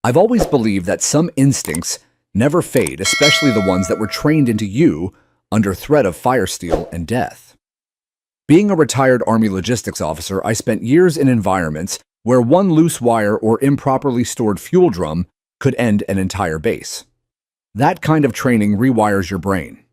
I've always believed that some instincts never fade, especially the ones that were trained into you under threat of fire steel and death. Being a retired Army logistics officer, I spent years in environments where one loose wire or improperly stored fuel drum could end an entire base. That kind of training rewires your brain.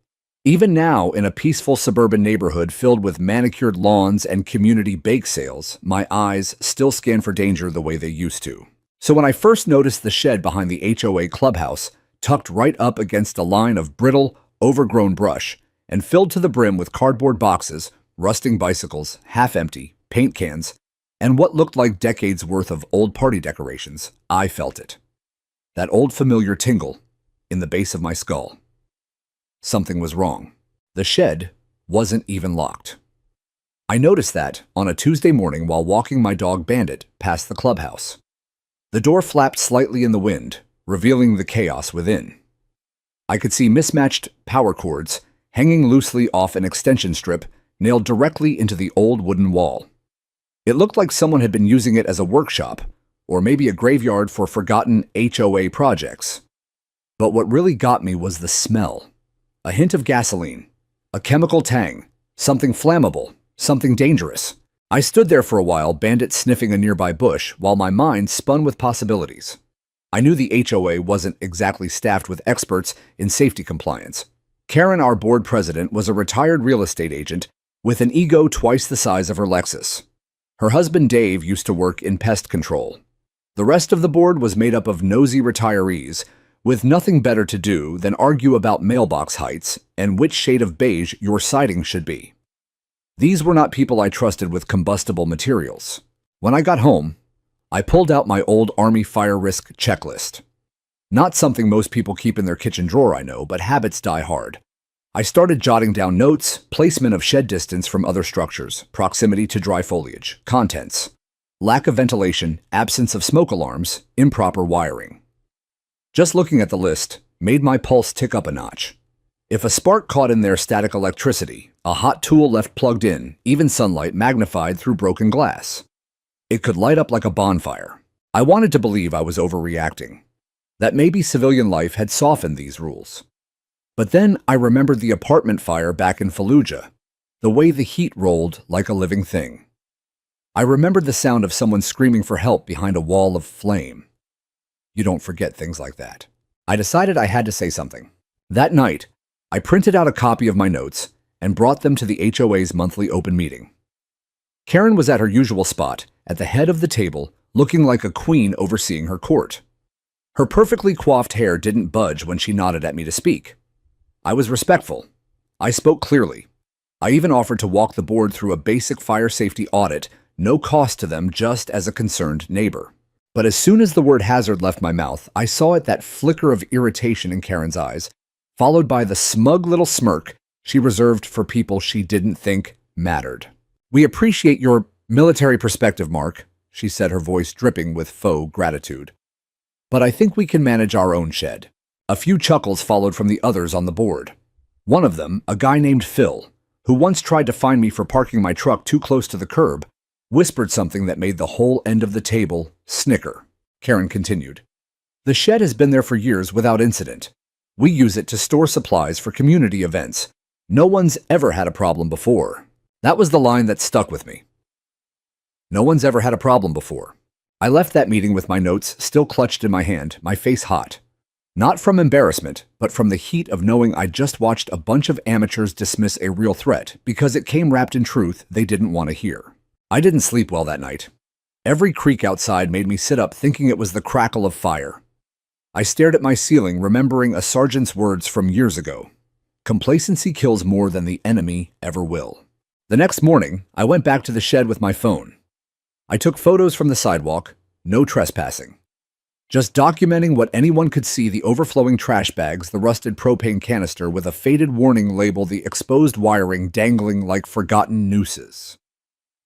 Even now, in a peaceful suburban neighborhood filled with manicured lawns and community bake sales, my eyes still scan for danger the way they used to. So when I first noticed the shed behind the HOA clubhouse, tucked right up against a line of brittle, overgrown brush, and filled to the brim with cardboard boxes, rusting bicycles, half-empty, paint cans, and what looked like decades' worth of old party decorations, I felt it. That old familiar tingle in the base of my skull. Something was wrong. The shed wasn't even locked. I noticed that on a Tuesday morning while walking my dog Bandit past the clubhouse. The door flapped slightly in the wind, revealing the chaos within. I could see mismatched power cords hanging loosely off an extension strip nailed directly into the old wooden wall. It looked like someone had been using it as a workshop, or maybe a graveyard for forgotten HOA projects. But what really got me was the smell. A hint of gasoline, a chemical tang, something flammable, something dangerous. I stood there for a while, Bandit sniffing a nearby bush, while my mind spun with possibilities. I knew the HOA wasn't exactly staffed with experts in safety compliance. Karen, our board president, was a retired real estate agent with an ego twice the size of her Lexus. Her husband Dave used to work in pest control. The rest of the board was made up of nosy retirees with nothing better to do than argue about mailbox heights and which shade of beige your siding should be. These were not people I trusted with combustible materials. When I got home, I pulled out my old Army fire risk checklist. Not something most people keep in their kitchen drawer, I know, but habits die hard. I started jotting down notes, placement of shed distance from other structures, proximity to dry foliage, contents, lack of ventilation, absence of smoke alarms, improper wiring. Just looking at the list made my pulse tick up a notch. If a spark caught in there, static electricity, a hot tool left plugged in, even sunlight magnified through broken glass. It could light up like a bonfire. I wanted to believe I was overreacting, that maybe civilian life had softened these rules. But then I remembered the apartment fire back in Fallujah, the way the heat rolled like a living thing. I remembered the sound of someone screaming for help behind a wall of flame. You don't forget things like that. I decided I had to say something. That night, I printed out a copy of my notes and brought them to the HOA's monthly open meeting. Karen was at her usual spot, at the head of the table, looking like a queen overseeing her court. Her perfectly coiffed hair didn't budge when she nodded at me to speak. I was respectful. I spoke clearly. I even offered to walk the board through a basic fire safety audit, no cost to them, just as a concerned neighbor. But as soon as the word hazard left my mouth, I saw it, that flicker of irritation in Karen's eyes, followed by the smug little smirk she reserved for people she didn't think mattered. "We appreciate your military perspective, Mark," she said, her voice dripping with faux gratitude. "But I think we can manage our own shed." A few chuckles followed from the others on the board. One of them, a guy named Phil, who once tried to fine me for parking my truck too close to the curb, whispered something that made the whole end of the table snicker. Karen continued, "The shed has been there for years without incident. We use it to store supplies for community events. No one's ever had a problem before." That was the line that stuck with me. No one's ever had a problem before. I left that meeting with my notes still clutched in my hand, my face hot. Not from embarrassment, but from the heat of knowing I'd just watched a bunch of amateurs dismiss a real threat because it came wrapped in truth they didn't want to hear. I didn't sleep well that night. Every creak outside made me sit up thinking it was the crackle of fire. I stared at my ceiling, remembering a sergeant's words from years ago. Complacency kills more than the enemy ever will. The next morning, I went back to the shed with my phone. I took photos from the sidewalk, no trespassing. Just documenting what anyone could see: the overflowing trash bags, the rusted propane canister with a faded warning label, the exposed wiring dangling like forgotten nooses.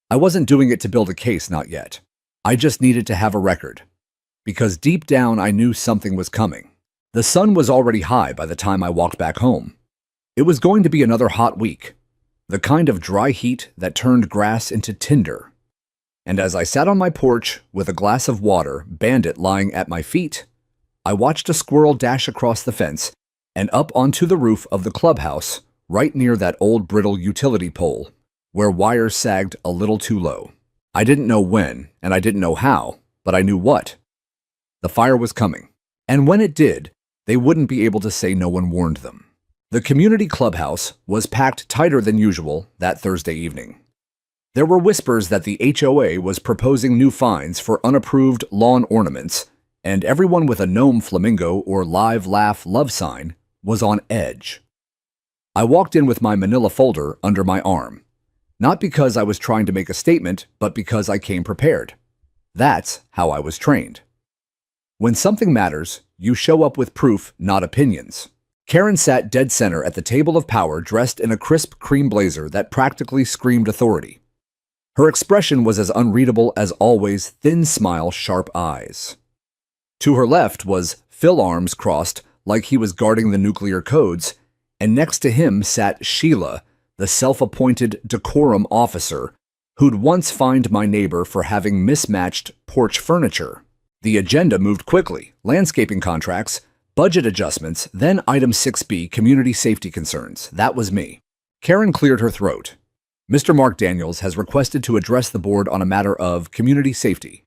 I wasn't doing it to build a case, not yet. I just needed to have a record. Because deep down I knew something was coming. The sun was already high by the time I walked back home. It was going to be another hot week, the kind of dry heat that turned grass into tinder. And as I sat on my porch with a glass of water, Bandit lying at my feet, I watched a squirrel dash across the fence and up onto the roof of the clubhouse right near that old brittle utility pole, where wires sagged a little too low. I didn't know when, and I didn't know how, but I knew what. The fire was coming, and when it did, they wouldn't be able to say no one warned them. The community clubhouse was packed tighter than usual that Thursday evening. There were whispers that the HOA was proposing new fines for unapproved lawn ornaments, and everyone with a gnome flamingo or live laugh love sign was on edge. I walked in with my manila folder under my arm, not because I was trying to make a statement, but because I came prepared. That's how I was trained. When something matters, you show up with proof, not opinions. Karen sat dead center at the table of power, dressed in a crisp cream blazer that practically screamed authority. Her expression was as unreadable as always, thin smile, sharp eyes. To her left was Phil, arms crossed like he was guarding the nuclear codes, and next to him sat Sheila, the self-appointed decorum officer who'd once fined my neighbor for having mismatched porch furniture. The agenda moved quickly: landscaping contracts, budget adjustments, then item 6B, community safety concerns. That was me. Karen cleared her throat. Mr. Mark Daniels has requested to address the board on a matter of community safety.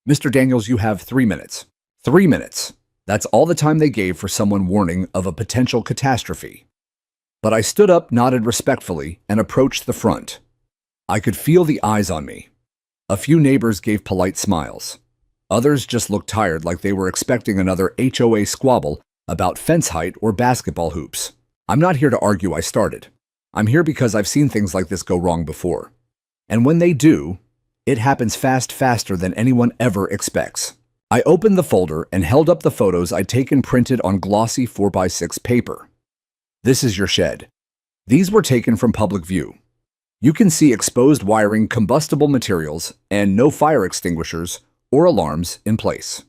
Mr. Daniels, you have 3 minutes. 3 minutes. That's all the time they gave for someone warning of a potential catastrophe. But I stood up, nodded respectfully, and approached the front. I could feel the eyes on me. A few neighbors gave polite smiles. Others just looked tired, like they were expecting another HOA squabble about fence height or basketball hoops. I'm not here to argue, I started. I'm here because I've seen things like this go wrong before. And when they do, it happens faster than anyone ever expects. I opened the folder and held up the photos I'd taken printed on glossy 4x6 paper. This is your shed. These were taken from public view. You can see exposed wiring, combustible materials, and no fire extinguishers or alarms in place.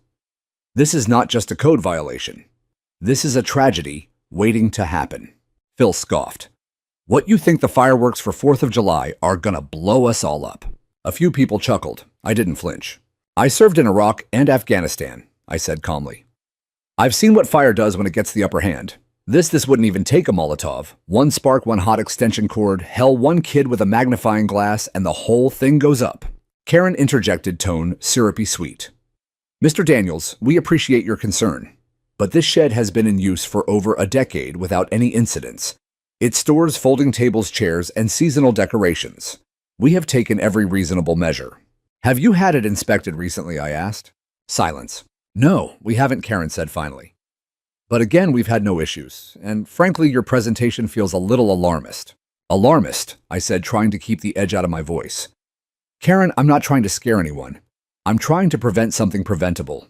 This is not just a code violation. This is a tragedy waiting to happen. Phil scoffed. What, you think the fireworks for 4th of July are gonna blow us all up? A few people chuckled. I didn't flinch. I served in Iraq and Afghanistan, I said calmly. I've seen what fire does when it gets the upper hand. This wouldn't even take a Molotov. One spark, one hot extension cord, hell, one kid with a magnifying glass, and the whole thing goes up. Karen interjected, tone syrupy sweet. Mr. Daniels, we appreciate your concern, but this shed has been in use for over a decade without any incidents. It stores folding tables, chairs, and seasonal decorations. We have taken every reasonable measure. Have you had it inspected recently, I asked. Silence. No, we haven't, Karen said finally. But again, we've had no issues, and frankly, your presentation feels a little alarmist. Alarmist, I said, trying to keep the edge out of my voice. Karen, I'm not trying to scare anyone. I'm trying to prevent something preventable.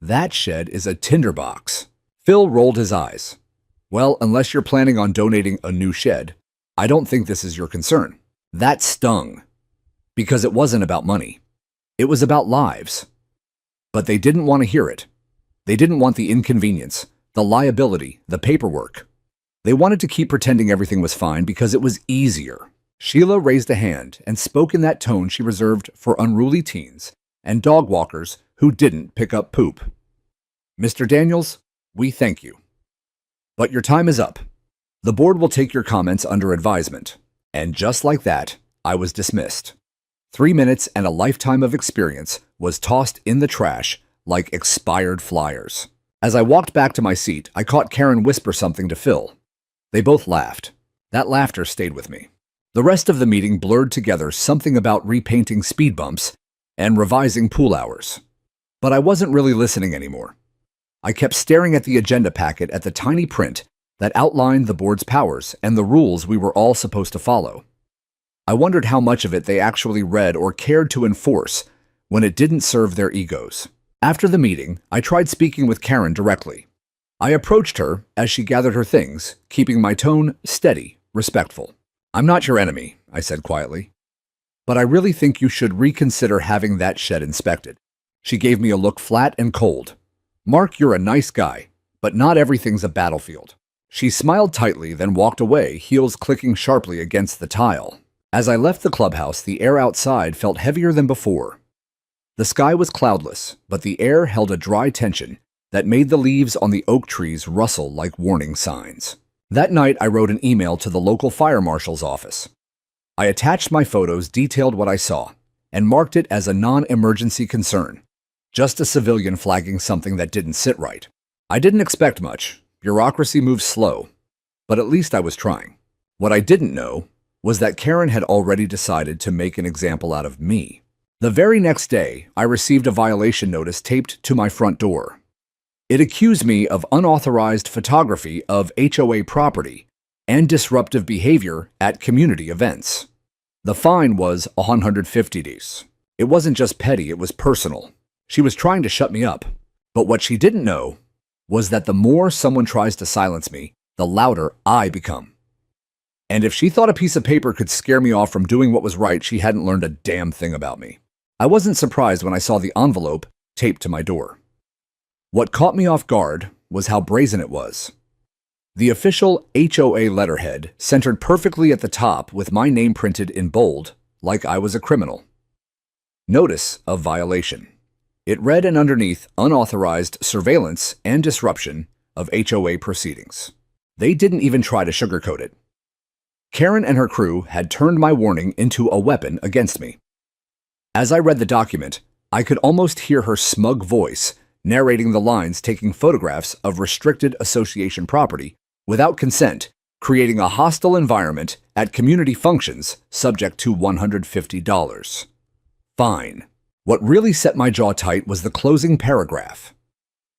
That shed is a tinderbox. Phil rolled his eyes. Well, unless you're planning on donating a new shed, I don't think this is your concern. That stung. Because it wasn't about money. It was about lives. But they didn't want to hear it. They didn't want the inconvenience, the liability, the paperwork. They wanted to keep pretending everything was fine because it was easier. Sheila raised a hand and spoke in that tone she reserved for unruly teens and dog walkers who didn't pick up poop. Mr. Daniels, we thank you. But your time is up. The board will take your comments under advisement. And just like that, I was dismissed. 3 minutes and a lifetime of experience was tossed in the trash like expired flyers. As I walked back to my seat, I caught Karen whisper something to Phil. They both laughed. That laughter stayed with me. The rest of the meeting blurred together something about repainting speed bumps and revising pool hours. But I wasn't really listening anymore. I kept staring at the agenda packet, at the tiny print that outlined the board's powers and the rules we were all supposed to follow. I wondered how much of it they actually read or cared to enforce when it didn't serve their egos. After the meeting, I tried speaking with Karen directly. I approached her as she gathered her things, keeping my tone steady, respectful. I'm not your enemy, I said quietly, but I really think you should reconsider having that shed inspected. She gave me a look flat and cold. Mark, you're a nice guy, but not everything's a battlefield. She smiled tightly, then walked away, heels clicking sharply against the tile. As I left the clubhouse, the air outside felt heavier than before. The sky was cloudless, but the air held a dry tension that made the leaves on the oak trees rustle like warning signs. That night, I wrote an email to the local fire marshal's office. I attached my photos, detailed what I saw, and marked it as a non-emergency concern, just a civilian flagging something that didn't sit right. I didn't expect much. Bureaucracy moves slow, but at least I was trying. What I didn't know was that Karen had already decided to make an example out of me. The very next day, I received a violation notice taped to my front door. It accused me of unauthorized photography of HOA property and disruptive behavior at community events. The fine was $150. It wasn't just petty, it was personal. She was trying to shut me up. But what she didn't know was that the more someone tries to silence me, the louder I become. And if she thought a piece of paper could scare me off from doing what was right, she hadn't learned a damn thing about me. I wasn't surprised when I saw the envelope taped to my door. What caught me off guard was how brazen it was. The official HOA letterhead centered perfectly at the top with my name printed in bold, like I was a criminal. Notice of violation. It read, and underneath, unauthorized surveillance and disruption of HOA proceedings. They didn't even try to sugarcoat it. Karen and her crew had turned my warning into a weapon against me. As I read the document, I could almost hear her smug voice narrating the lines, taking photographs of restricted association property without consent, creating a hostile environment at community functions subject to $150. Fine. What really set my jaw tight was the closing paragraph.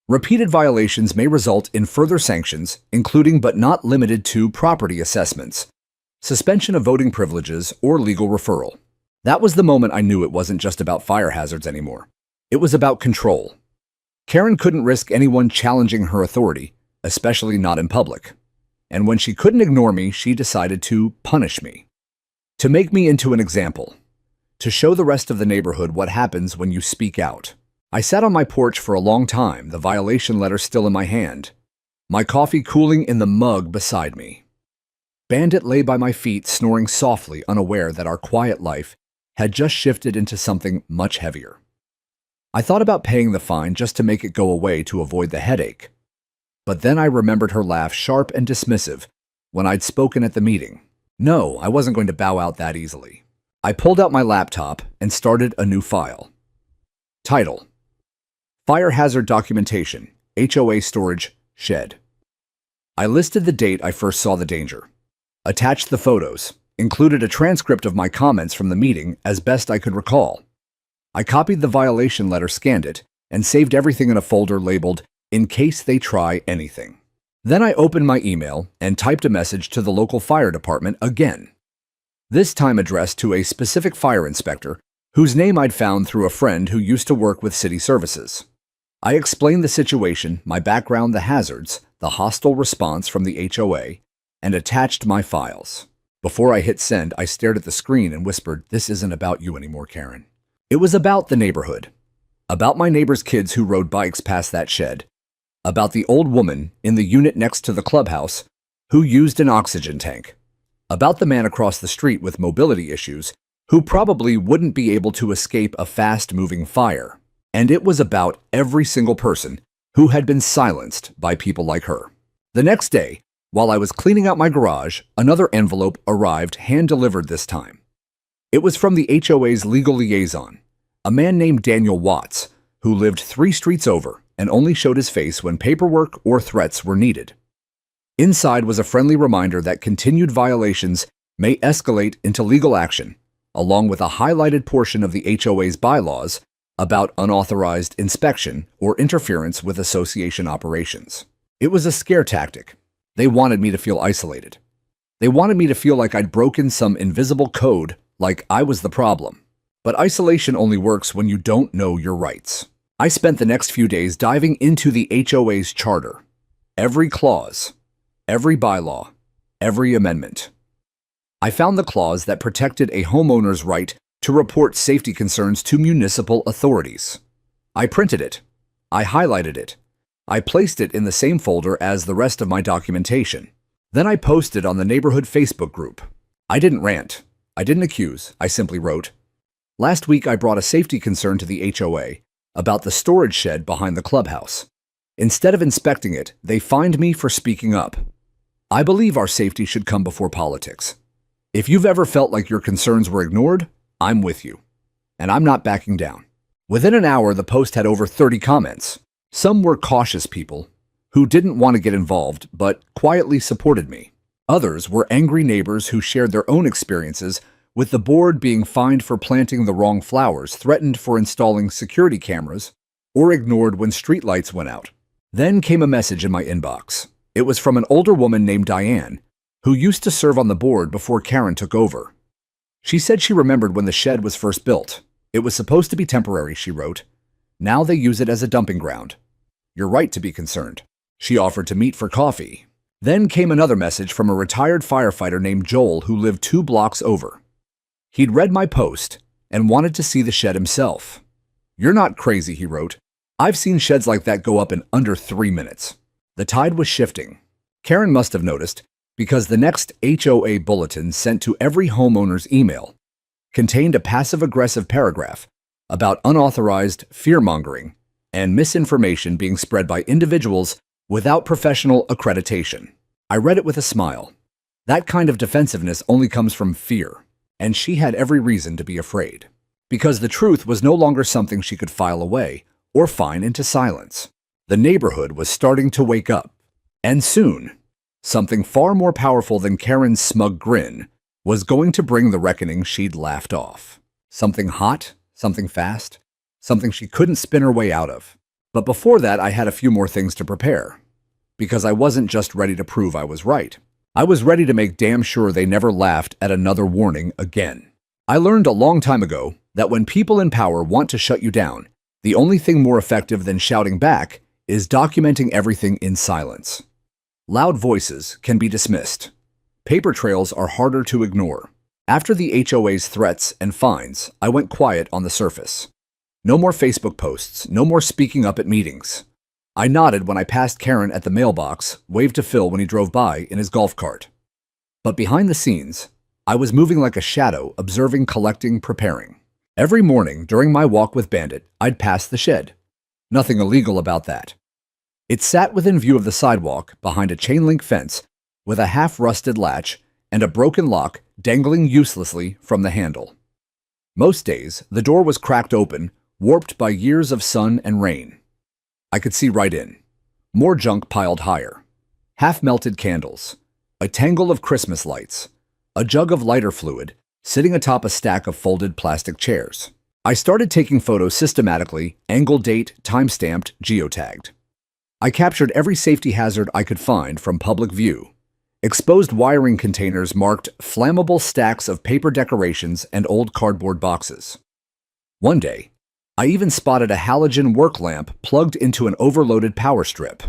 Repeated violations may result in further sanctions, including but not limited to property assessments, suspension of voting privileges, or legal referral. That was the moment I knew it wasn't just about fire hazards anymore. It was about control. Karen couldn't risk anyone challenging her authority, especially not in public. And when she couldn't ignore me, she decided to punish me. To make me into an example. To show the rest of the neighborhood what happens when you speak out. I sat on my porch for a long time, the violation letter still in my hand, my coffee cooling in the mug beside me. Bandit lay by my feet, snoring softly, unaware that our quiet life had just shifted into something much heavier. I thought about paying the fine just to make it go away to avoid the headache. But then I remembered her laugh, sharp and dismissive, when I'd spoken at the meeting. No, I wasn't going to bow out that easily. I pulled out my laptop and started a new file. Title: Fire Hazard Documentation, HOA Storage Shed. I listed the date I first saw the danger, attached the photos, included a transcript of my comments from the meeting as best I could recall. I copied the violation letter, scanned it, and saved everything in a folder labeled "In case they try anything." Then I opened my email and typed a message to the local fire department again. This time addressed to a specific fire inspector whose name I'd found through a friend who used to work with city services. I explained the situation, my background, the hazards, the hostile response from the HOA, and attached my files. Before I hit send, I stared at the screen and whispered, "This isn't about you anymore, Karen." It was about the neighborhood, about my neighbor's kids who rode bikes past that shed, about the old woman in the unit next to the clubhouse who used an oxygen tank, about the man across the street with mobility issues who probably wouldn't be able to escape a fast-moving fire. And it was about every single person who had been silenced by people like her. The next day, while I was cleaning out my garage, another envelope arrived, hand-delivered this time. It was from the HOA's legal liaison, a man named Daniel Watts, who lived 3 streets over and only showed his face when paperwork or threats were needed. Inside was a friendly reminder that continued violations may escalate into legal action, along with a highlighted portion of the HOA's bylaws about unauthorized inspection or interference with association operations. It was a scare tactic. They wanted me to feel isolated. They wanted me to feel like I'd broken some invisible code, like I was the problem. But isolation only works when you don't know your rights. I spent the next few days diving into the HOA's charter. Every clause, every bylaw, every amendment. I found the clause that protected a homeowner's right to report safety concerns to municipal authorities. I printed it. I highlighted it. I placed it in the same folder as the rest of my documentation. Then I posted on the neighborhood Facebook group. I didn't rant. I didn't accuse. I simply wrote, "Last week I brought a safety concern to the HOA about the storage shed behind the clubhouse. Instead of inspecting it, they fined me for speaking up. I believe our safety should come before politics. If you've ever felt like your concerns were ignored, I'm with you. And I'm not backing down. Within an hour, the post had over 30 comments. Some were cautious people who didn't want to get involved but quietly supported me. Others were angry neighbors who shared their own experiences with the board being fined for planting the wrong flowers, threatened for installing security cameras, or ignored when streetlights went out. Then came a message in my inbox. It was from an older woman named Diane, who used to serve on the board before Karen took over. She said she remembered when the shed was first built. It was supposed to be temporary, she wrote. Now they use it as a dumping ground. You're right to be concerned. She offered to meet for coffee. Then came another message from a retired firefighter named Joel who lived 2 blocks over. He'd read my post and wanted to see the shed himself. You're not crazy, he wrote. I've seen sheds like that go up in under 3 minutes. The tide was shifting. Karen must have noticed because the next HOA bulletin sent to every homeowner's email contained a passive-aggressive paragraph about unauthorized fear-mongering and misinformation being spread by individuals without professional accreditation. I read it with a smile. That kind of defensiveness only comes from fear, and she had every reason to be afraid. Because the truth was no longer something she could file away or fine into silence. The neighborhood was starting to wake up. And soon, something far more powerful than Karen's smug grin was going to bring the reckoning she'd laughed off. Something hot, something fast, something she couldn't spin her way out of. But before that, I had a few more things to prepare. Because I wasn't just ready to prove I was right. I was ready to make damn sure they never laughed at another warning again. I learned a long time ago that when people in power want to shut you down, the only thing more effective than shouting back is documenting everything in silence. Loud voices can be dismissed. Paper trails are harder to ignore. After the HOA's threats and fines, I went quiet on the surface. No more Facebook posts, no more speaking up at meetings. I nodded when I passed Karen at the mailbox, waved to Phil when he drove by in his golf cart. But behind the scenes, I was moving like a shadow, observing, collecting, preparing. Every morning during my walk with Bandit, I'd pass the shed. Nothing illegal about that. It sat within view of the sidewalk behind a chain-link fence with a half-rusted latch and a broken lock dangling uselessly from the handle. Most days, the door was cracked open, warped by years of sun and rain. I could see right in. More junk piled higher. Half-melted candles. A tangle of Christmas lights. A jug of lighter fluid sitting atop a stack of folded plastic chairs. I started taking photos systematically, angle date, time-stamped, geotagged. I captured every safety hazard I could find from public view. Exposed wiring containers marked flammable stacks of paper decorations and old cardboard boxes. One day, I even spotted a halogen work lamp plugged into an overloaded power strip.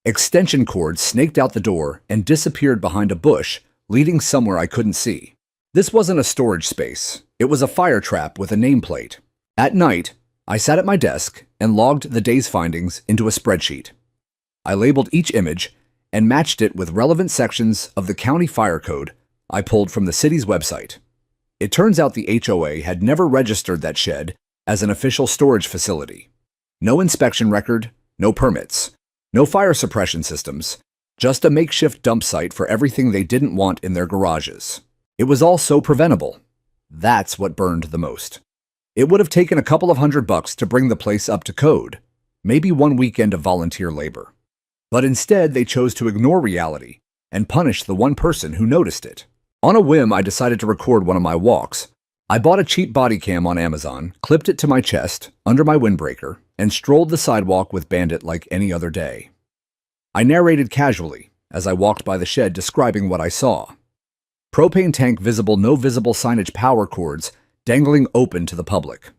Extension cords snaked out the door and disappeared behind a bush, leading somewhere I couldn't see. This wasn't a storage space. It was a fire trap with a nameplate. At night, I sat at my desk and logged the day's findings into a spreadsheet. I labeled each image and matched it with relevant sections of the county fire code I pulled from the city's website. It turns out the HOA had never registered that shed as an official storage facility. No inspection record, no permits, no fire suppression systems, just a makeshift dump site for everything they didn't want in their garages. It was all so preventable. That's what burned the most. It would have taken a couple of $100 to bring the place up to code, maybe one weekend of volunteer labor. But instead, they chose to ignore reality and punish the one person who noticed it. On a whim, I decided to record one of my walks. I bought a cheap body cam on Amazon, clipped it to my chest, under my windbreaker, and strolled the sidewalk with Bandit like any other day. I narrated casually as I walked by the shed, describing what I saw. Propane tank visible, no visible signage, power cords dangling open to the public.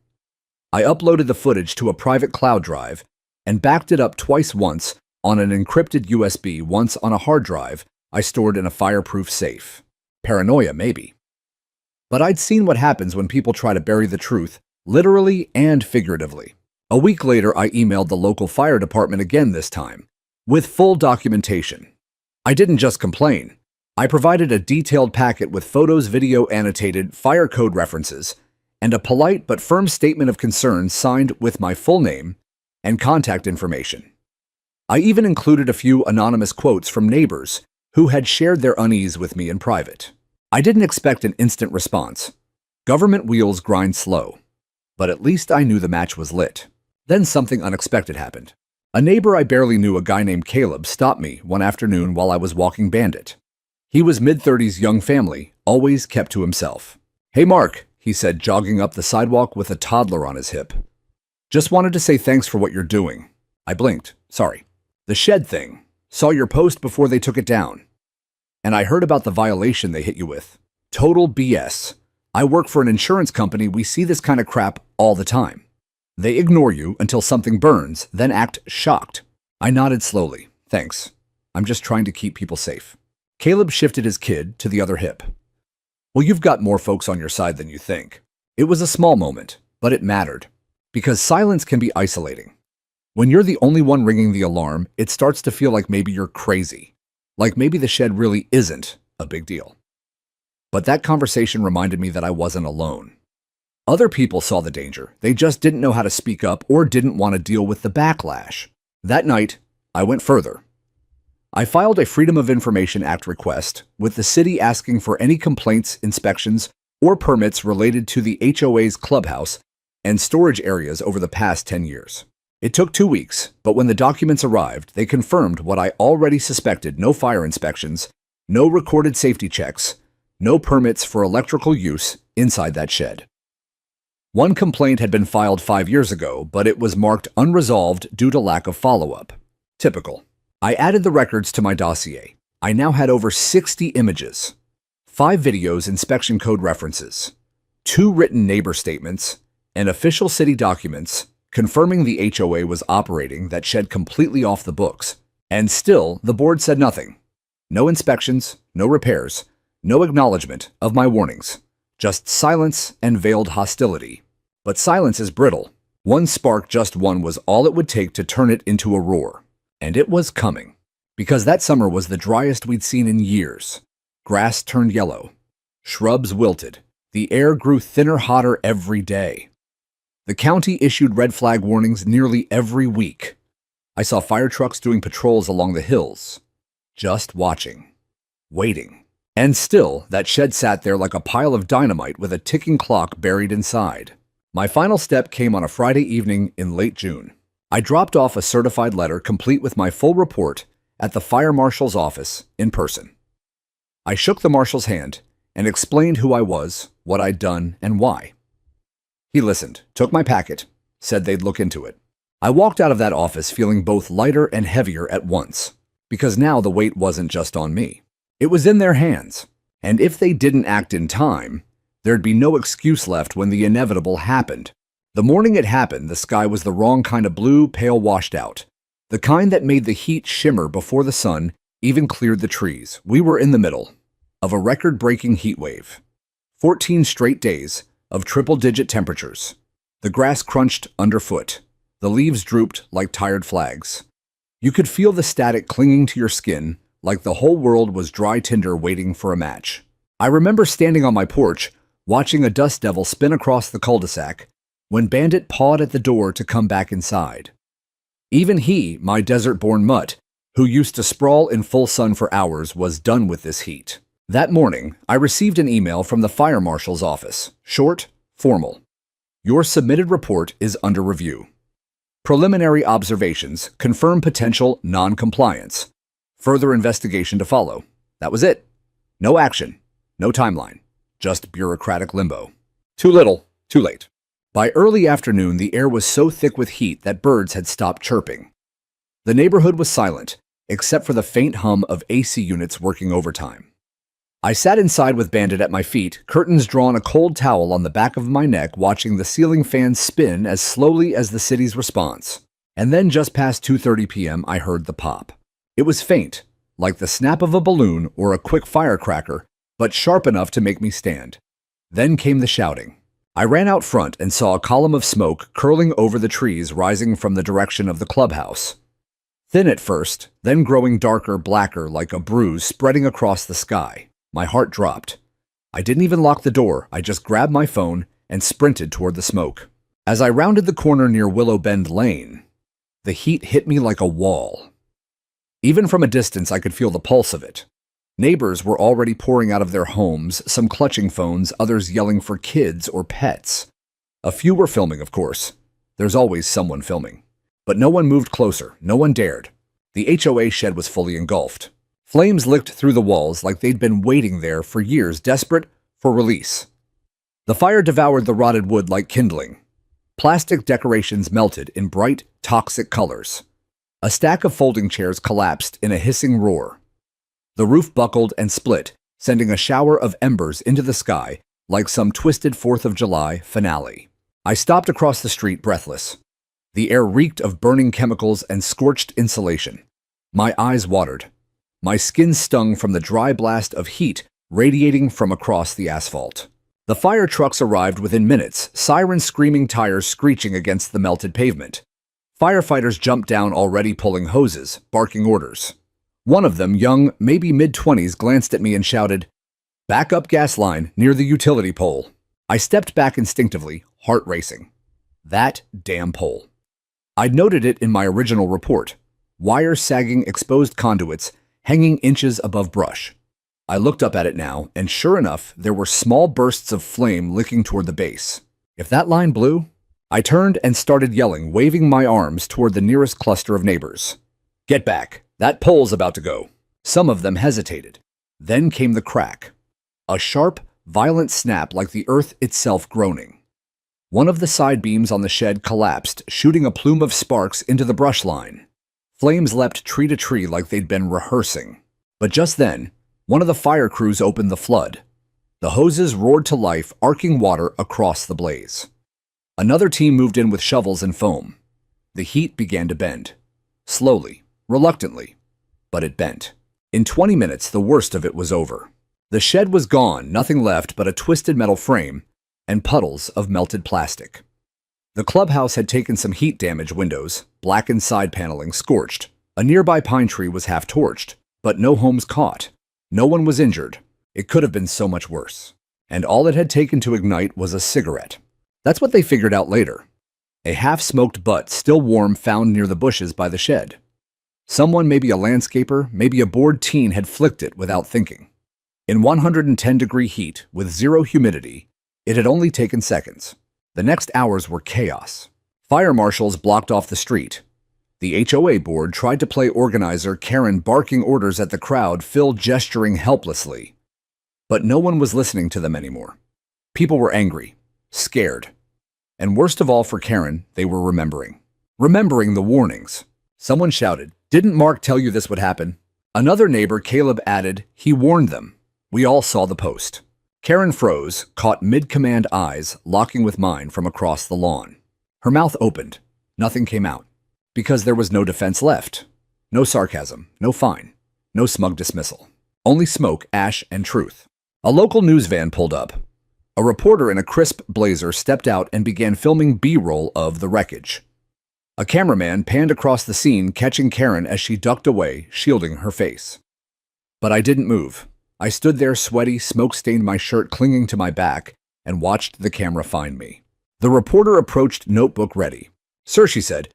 I uploaded the footage to a private cloud drive and backed it up twice, once on an encrypted USB, once on a hard drive I stored in a fireproof safe. Paranoia, maybe. But I'd seen what happens when people try to bury the truth, literally and figuratively. A week later, I emailed the local fire department again, this time, with full documentation. I didn't just complain. I provided a detailed packet with photos, video, annotated, fire code references, and a polite but firm statement of concern signed with my full name and contact information. I even included a few anonymous quotes from neighbors who had shared their unease with me in private. I didn't expect an instant response. Government wheels grind slow. But at least I knew the match was lit. Then something unexpected happened. A neighbor I barely knew, a guy named Caleb, stopped me one afternoon while I was walking Bandit. He was mid-30s, young family, always kept to himself. "Hey Mark," he said, jogging up the sidewalk with a toddler on his hip. "Just wanted to say thanks for what you're doing." I blinked. "Sorry." "The shed thing. Saw your post before they took it down. And I heard about the violation they hit you with. Total BS. I work for an insurance company. We see this kind of crap all the time. They ignore you until something burns, then act shocked." I nodded slowly. "Thanks. I'm just trying to keep people safe." Caleb shifted his kid to the other hip. "Well, you've got more folks on your side than you think." It was a small moment, but it mattered. Because silence can be isolating. When you're the only one ringing the alarm, it starts to feel like maybe you're crazy. Like maybe the shed really isn't a big deal. But that conversation reminded me that I wasn't alone. Other people saw the danger. They just didn't know how to speak up or didn't want to deal with the backlash. That night, I went further. I filed a Freedom of Information Act request with the city asking for any complaints, inspections, or permits related to the HOA's clubhouse and storage areas over the past 10 years. It took 2 weeks, but when the documents arrived, they confirmed what I already suspected: no fire inspections, no recorded safety checks, no permits for electrical use inside that shed. One complaint had been filed 5 years ago, but it was marked unresolved due to lack of follow-up. Typical. I added the records to my dossier. I now had over 60 images, 5 videos, inspection code references, 2 written neighbor statements, and official city documents confirming the HOA was operating that shed completely off the books. And still, the board said nothing. No inspections, no repairs, no acknowledgement of my warnings. Just silence and veiled hostility. But silence is brittle. One spark, just one, was all it would take to turn it into a roar. And it was coming. Because that summer was the driest we'd seen in years. Grass turned yellow. Shrubs wilted. The air grew thinner, hotter every day. The county issued red flag warnings nearly every week. I saw fire trucks doing patrols along the hills. Just watching. Waiting. And still, that shed sat there like a pile of dynamite with a ticking clock buried inside. My final step came on a Friday evening in late June. I dropped off a certified letter complete with my full report at the fire marshal's office in person. I shook the marshal's hand and explained who I was, what I'd done, and why. He listened, took my packet, said they'd look into it. I walked out of that office feeling both lighter and heavier at once, because now the weight wasn't just on me. It was in their hands, and if they didn't act in time, there'd be no excuse left when the inevitable happened. The morning it happened, the sky was the wrong kind of blue, pale washed out. The kind that made the heat shimmer before the sun even cleared the trees. We were in the middle of a record-breaking heat wave. 14 straight days of triple-digit temperatures. The grass crunched underfoot. The leaves drooped like tired flags. You could feel the static clinging to your skin like the whole world was dry tinder waiting for a match. I remember standing on my porch, watching a dust devil spin across the cul-de-sac when Bandit pawed at the door to come back inside. Even he, my desert-born mutt, who used to sprawl in full sun for hours, was done with this heat. That morning, I received an email from the fire marshal's office. Short, formal. Your submitted report is under review. Preliminary observations confirm potential non-compliance. Further investigation to follow. That was it. No action. No timeline. Just bureaucratic limbo. Too little, too late. By early afternoon, the air was so thick with heat that birds had stopped chirping. The neighborhood was silent, except for the faint hum of AC units working overtime. I sat inside with Bandit at my feet, curtains drawn, a cold towel on the back of my neck, watching the ceiling fan spin as slowly as the city's response. And then just past 2:30 p.m., I heard the pop. It was faint, like the snap of a balloon or a quick firecracker, but sharp enough to make me stand. Then came the shouting. I ran out front and saw a column of smoke curling over the trees rising from the direction of the clubhouse. Thin at first, then growing darker, blacker, like a bruise spreading across the sky. My heart dropped. I didn't even lock the door. I just grabbed my phone and sprinted toward the smoke. As I rounded the corner near Willow Bend Lane, the heat hit me like a wall. Even from a distance, I could feel the pulse of it. Neighbors were already pouring out of their homes, some clutching phones, others yelling for kids or pets. A few were filming, of course. There's always someone filming. But no one moved closer, no one dared. The HOA shed was fully engulfed. Flames licked through the walls like they'd been waiting there for years, desperate for release. The fire devoured the rotted wood like kindling. Plastic decorations melted in bright, toxic colors. A stack of folding chairs collapsed in a hissing roar. The roof buckled and split, sending a shower of embers into the sky like some twisted 4th of July finale. I stopped across the street, breathless. The air reeked of burning chemicals and scorched insulation. My eyes watered. My skin stung from the dry blast of heat radiating from across the asphalt. The fire trucks arrived within minutes, sirens screaming, tires screeching against the melted pavement. Firefighters jumped down, already pulling hoses, barking orders. One of them, young, maybe mid-20s, glanced at me and shouted, "Backup gas line near the utility pole." I stepped back instinctively, heart racing. That damn pole. I'd noted it in my original report. Wires sagging, exposed conduits, hanging inches above brush. I looked up at it now, and sure enough, there were small bursts of flame licking toward the base. If that line blew, I turned and started yelling, waving my arms toward the nearest cluster of neighbors. "Get back! That pole's about to go." Some of them hesitated. Then came the crack. A sharp, violent snap like the earth itself groaning. One of the side beams on the shed collapsed, shooting a plume of sparks into the brush line. Flames leapt tree to tree like they'd been rehearsing. But just then, one of the fire crews opened the flood. The hoses roared to life, arcing water across the blaze. Another team moved in with shovels and foam. The heat began to bend. Slowly, reluctantly, but it bent. In 20 minutes, the worst of it was over. The shed was gone, nothing left but a twisted metal frame and puddles of melted plastic. The clubhouse had taken some heat-damaged windows, blackened side paneling, scorched. A nearby pine tree was half-torched, but no homes caught. No one was injured. It could have been so much worse. And all it had taken to ignite was a cigarette. That's what they figured out later. A half-smoked butt, still warm, found near the bushes by the shed. Someone, maybe a landscaper, maybe a bored teen, had flicked it without thinking. In 110-degree heat, with zero humidity, it had only taken seconds. The next hours were chaos. Fire marshals blocked off the street. The HOA board tried to play organizer, Karen barking orders at the crowd, Phil gesturing helplessly. But no one was listening to them anymore. People were angry, scared. And worst of all for Karen, they were remembering. Remembering the warnings. Someone shouted, "Didn't Mark tell you this would happen?" Another neighbor, Caleb, added, "He warned them." We all saw the post. Karen froze, caught mid-command eyes locking with mine from across the lawn. Her mouth opened. Nothing came out. Because there was no defense left. No sarcasm, no fine, no smug dismissal. Only smoke, ash, and truth. A local news van pulled up. A reporter in a crisp blazer stepped out and began filming B-roll of the wreckage. A cameraman panned across the scene, catching Karen as she ducked away, shielding her face. But I didn't move. I stood there, sweaty, smoke-stained, my shirt clinging to my back, and watched the camera find me. The reporter approached, notebook ready. "Sir," she said,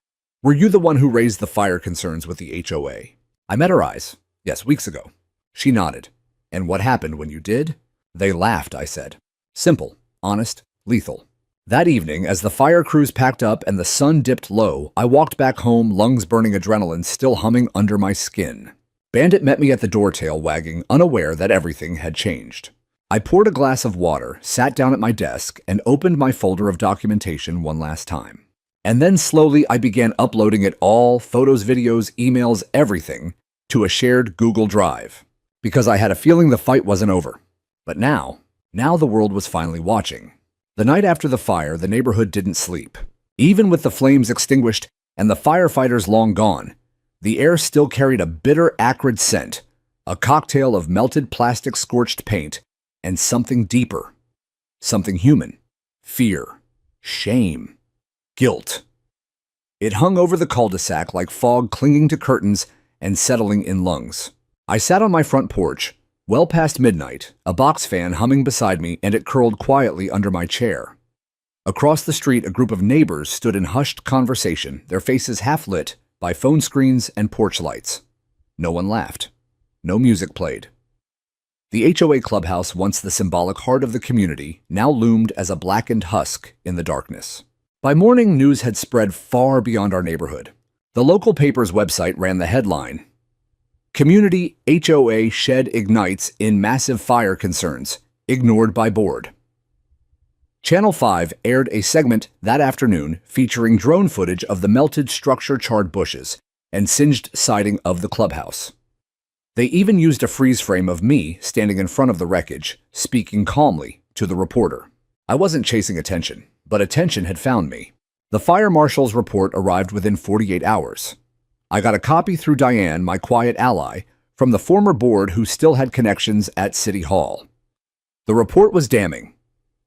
"were you the one who raised the fire concerns with the HOA?" I met her eyes. "Yes, weeks ago." She nodded. "And what happened when you did?" "They laughed," I said. Simple, honest, lethal. That evening, as the fire crews packed up and the sun dipped low, I walked back home, lungs burning, adrenaline still humming under my skin. Bandit met me at the door, tail wagging, unaware that everything had changed. I poured a glass of water, sat down at my desk, and opened my folder of documentation one last time. And then slowly I began uploading it all, photos, videos, emails, everything, to a shared Google Drive. Because I had a feeling the fight wasn't over. But now the world was finally watching. The night after the fire, the neighborhood didn't sleep. Even with the flames extinguished and the firefighters long gone, the air still carried a bitter, acrid scent, a cocktail of melted plastic, scorched paint, and something deeper, something human, fear, shame, guilt. It hung over the cul-de-sac like fog clinging to curtains and settling in lungs. I sat on my front porch, well past midnight, a box fan humming beside me, and it curled quietly under my chair. Across the street, a group of neighbors stood in hushed conversation, their faces half lit by phone screens and porch lights. No one laughed. No music played. The HOA clubhouse, once the symbolic heart of the community, now loomed as a blackened husk in the darkness. By morning, news had spread far beyond our neighborhood. The local paper's website ran the headline, "Community HOA Shed Ignites in Massive Fire Concerns, Ignored by Board." Channel 5 aired a segment that afternoon featuring drone footage of the melted structure-charred bushes and singed siding of the clubhouse. They even used a freeze frame of me standing in front of the wreckage, speaking calmly to the reporter. I wasn't chasing attention, but attention had found me. The fire marshal's report arrived within 48 hours. I got a copy through Diane, my quiet ally, from the former board who still had connections at City Hall. The report was damning.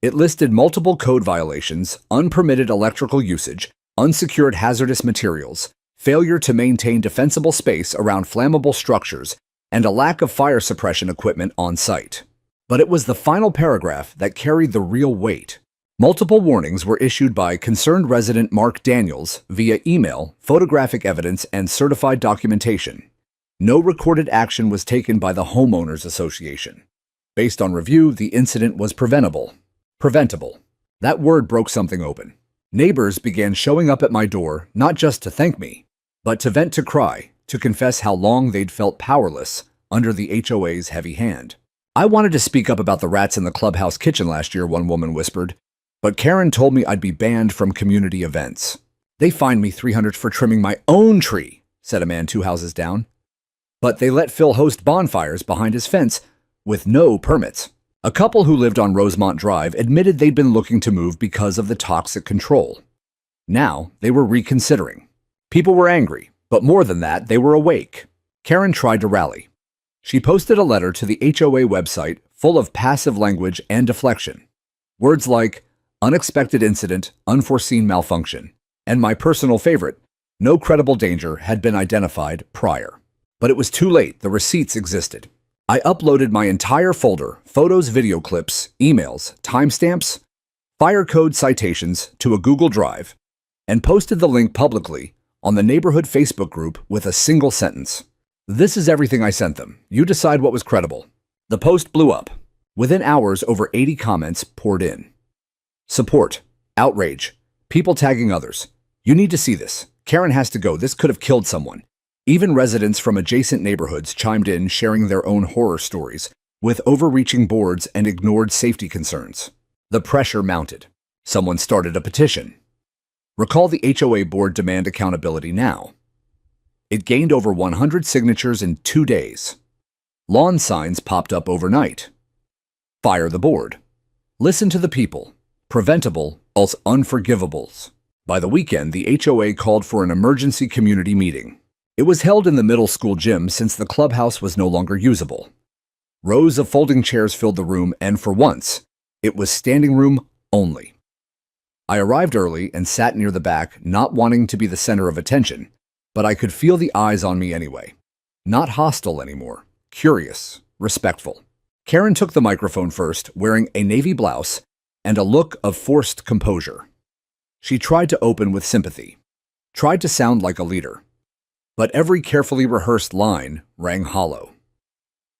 It listed multiple code violations, unpermitted electrical usage, unsecured hazardous materials, failure to maintain defensible space around flammable structures, and a lack of fire suppression equipment on site. But it was the final paragraph that carried the real weight. Multiple warnings were issued by concerned resident Mark Daniels via email, photographic evidence, and certified documentation. No recorded action was taken by the Homeowners Association. Based on review, the incident was preventable. Preventable. That word broke something open. Neighbors began showing up at my door, not just to thank me, but to vent, to cry, to confess how long they'd felt powerless under the HOA's heavy hand. "I wanted to speak up about the rats in the clubhouse kitchen last year," one woman whispered, "but Karen told me I'd be banned from community events." "They fined me $300 for trimming my own tree," said a man 2 houses down. "But they let Phil host bonfires behind his fence with no permits." A couple who lived on Rosemont Drive admitted they'd been looking to move because of the toxic control. Now they were reconsidering. People were angry, but more than that, they were awake. Karen tried to rally. She posted a letter to the HOA website full of passive language and deflection. Words like unexpected incident, unforeseen malfunction, and my personal favorite, no credible danger had been identified prior. But it was too late. The receipts existed. I uploaded my entire folder, photos, video clips, emails, timestamps, fire code citations to a Google Drive, and posted the link publicly on the neighborhood Facebook group with a single sentence. "This is everything I sent them. You decide what was credible." The post blew up. Within hours, over 80 comments poured in. Support, outrage, people tagging others. "You need to see this. Karen has to go. This could have killed someone." Even residents from adjacent neighborhoods chimed in, sharing their own horror stories, with overreaching boards and ignored safety concerns. The pressure mounted. Someone started a petition. "Recall the HOA board, demand accountability now." It gained over 100 signatures in 2 days. Lawn signs popped up overnight. "Fire the board." "Listen to the people." "Preventable, else unforgivables." By the weekend, the HOA called for an emergency community meeting. It was held in the middle school gym since the clubhouse was no longer usable. Rows of folding chairs filled the room, and for once, it was standing room only. I arrived early and sat near the back, not wanting to be the center of attention, but I could feel the eyes on me anyway. Not hostile anymore, curious, respectful. Karen took the microphone first, wearing a navy blouse and a look of forced composure. She tried to open with sympathy, tried to sound like a leader. But every carefully rehearsed line rang hollow.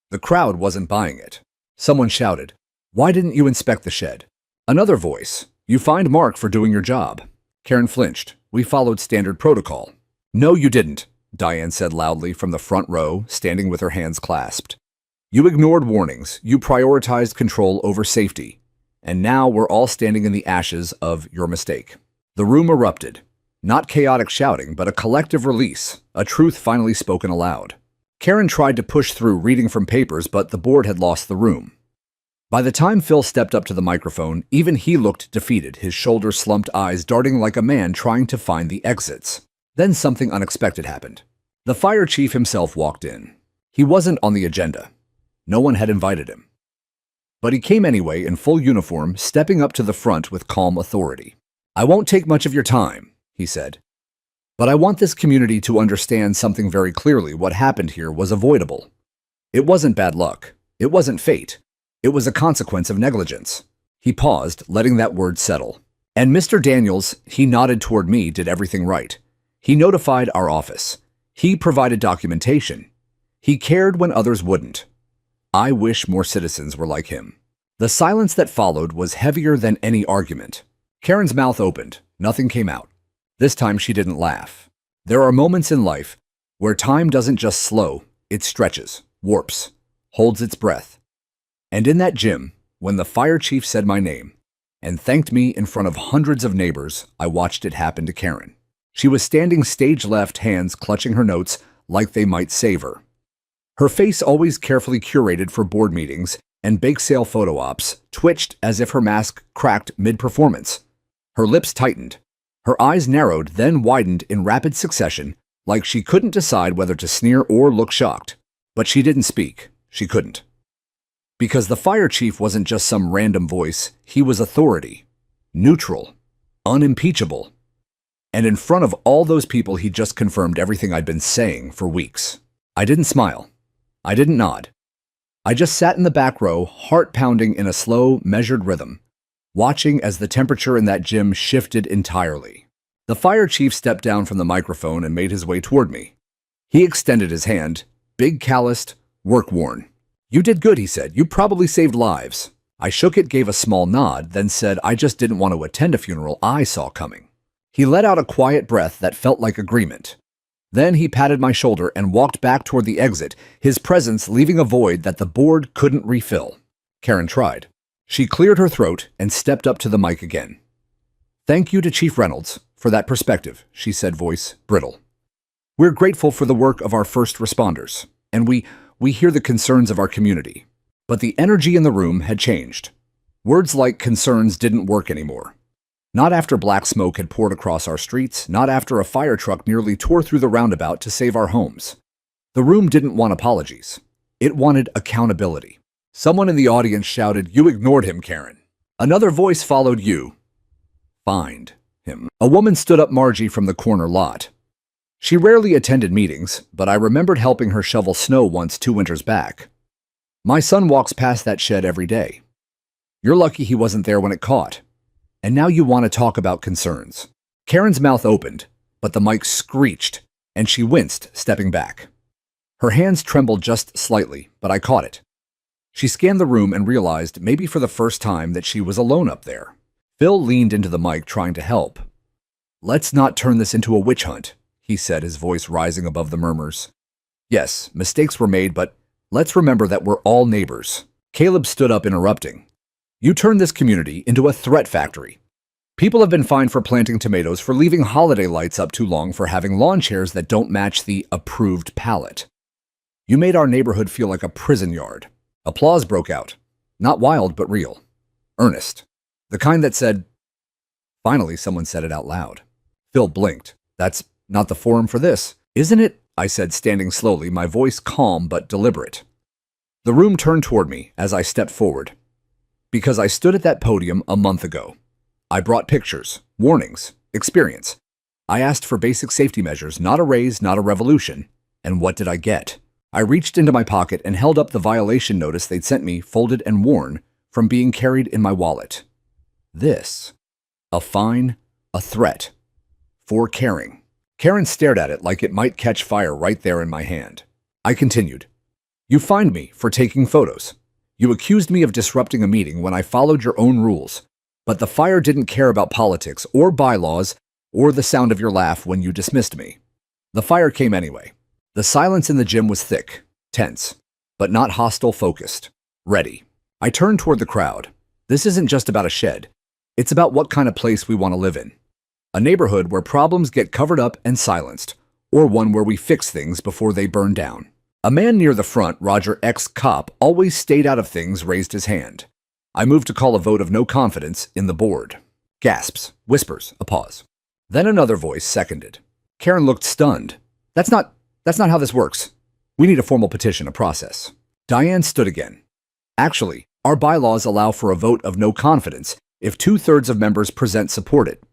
The crowd wasn't buying it. Someone shouted, "Why didn't you inspect the shed?" Another voice, "You fined Mark for doing your job." Karen flinched. "We followed standard protocol." "No, you didn't," Diane said loudly from the front row, standing with her hands clasped. "You ignored warnings. You prioritized control over safety. And now we're all standing in the ashes of your mistake." The room erupted. Not chaotic shouting, but a collective release, a truth finally spoken aloud. Karen tried to push through reading from papers, but the board had lost the room. By the time Phil stepped up to the microphone, even he looked defeated, his shoulder-slumped eyes darting like a man trying to find the exits. Then something unexpected happened. The fire chief himself walked in. He wasn't on the agenda. No one had invited him. But he came anyway in full uniform, stepping up to the front with calm authority. "I won't take much of your time," he said. "But I want this community to understand something very clearly. What happened here was avoidable. It wasn't bad luck. It wasn't fate. It was a consequence of negligence." He paused, letting that word settle. "And Mr. Daniels," he nodded toward me, "did everything right. He notified our office. He provided documentation. He cared when others wouldn't. I wish more citizens were like him. The silence that followed was heavier than any argument. Karen's mouth opened. Nothing came out. This time she didn't laugh. There are moments in life where time doesn't just slow, it stretches, warps, holds its breath. And in that gym, when the fire chief said my name and thanked me in front of hundreds of neighbors, I watched it happen to Karen. She was standing stage left, hands clutching her notes like they might save her. Her face, always carefully curated for board meetings and bake sale photo ops, twitched as if her mask cracked mid-performance. Her lips tightened. Her eyes narrowed, then widened in rapid succession, like she couldn't decide whether to sneer or look shocked. But she didn't speak. She couldn't. Because the fire chief wasn't just some random voice, he was authority. Neutral. Unimpeachable. And in front of all those people, he just confirmed everything I'd been saying for weeks. I didn't smile. I didn't nod. I just sat in the back row, heart pounding in a slow, measured rhythm, watching as the temperature in that gym shifted entirely. The fire chief stepped down from the microphone and made his way toward me. He extended his hand, big, calloused, work-worn. "You did good," he said. "You probably saved lives." I shook it, gave a small nod, then said I just didn't want to attend a funeral I saw coming. He let out a quiet breath that felt like agreement. Then he patted my shoulder and walked back toward the exit, his presence leaving a void that the board couldn't refill. Karen tried. She cleared her throat and stepped up to the mic again. "Thank you to Chief Reynolds for that perspective," she said, voice brittle. "We're grateful for the work of our first responders, and we hear the concerns of our community." But the energy in the room had changed. Words like concerns didn't work anymore. Not after black smoke had poured across our streets, not after a fire truck nearly tore through the roundabout to save our homes. The room didn't want apologies. It wanted accountability. Someone in the audience shouted, "You ignored him, Karen." Another voice followed, "You find him." A woman stood up, Margie, from the corner lot. She rarely attended meetings, but I remembered helping her shovel snow once 2 winters back. "My son walks past that shed every day. You're lucky he wasn't there when it caught. And now you want to talk about concerns." Karen's mouth opened, but the mic screeched, and she winced, stepping back. Her hands trembled just slightly, but I caught it. She scanned the room and realized, maybe for the first time, that she was alone up there. Phil leaned into the mic, trying to help. "Let's not turn this into a witch hunt," he said, his voice rising above the murmurs. "Yes, mistakes were made, but let's remember that we're all neighbors." Caleb stood up, interrupting. "You turned this community into a threat factory. People have been fined for planting tomatoes, for leaving holiday lights up too long, for having lawn chairs that don't match the approved palette. You made our neighborhood feel like a prison yard." Applause broke out. Not wild, but real. Earnest. The kind that said, finally someone said it out loud. Phil blinked. "That's not the forum for this, isn't it?" I said, standing slowly, my voice calm but deliberate. The room turned toward me as I stepped forward. Because I stood at that podium a month ago. I brought pictures, warnings, experience. I asked for basic safety measures, not a raise, not a revolution. And what did I get? I reached into my pocket and held up the violation notice they'd sent me, folded and worn, from being carried in my wallet. This. A fine, a threat. For caring. Karen stared at it like it might catch fire right there in my hand. I continued. "You fined me for taking photos. You accused me of disrupting a meeting when I followed your own rules, but the fire didn't care about politics or bylaws or the sound of your laugh when you dismissed me. The fire came anyway. The silence in the gym was thick, tense, but not hostile, focused, ready." I turned toward the crowd. This isn't just about a shed. It's about what kind of place we want to live in. A neighborhood where problems get covered up and silenced, or one where we fix things before they burn down. A man near the front, Roger, ex-cop, always stayed out of things, raised his hand. I moved to call a vote of no confidence in the board. Gasps, whispers, a pause. Then another voice seconded. Karen looked stunned. That's not how this works. We need a formal petition, a process." Diane stood again. "Actually, our bylaws allow for a vote of no confidence if 2/3 of members support it.